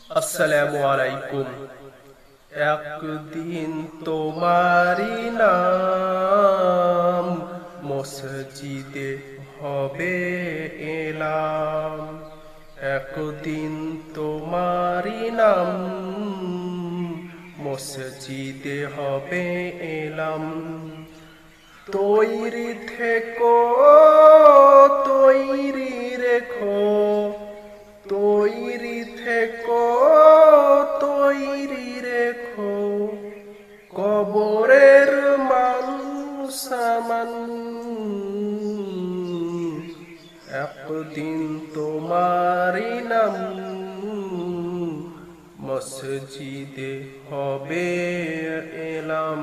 আসসালামু আলাইকুম। একদিন তোমারি নাম মসজিদে হবে এলাম। একদিন তোমারি নাম মসজিদে হবে এলাম। তৈরি থেকো, তৈরি রেখো, তৈরি থেকো, তৈরি রেখো, কবরের মান সামান। একদিন তোমারি নাম মসজিদে হবে এলাম।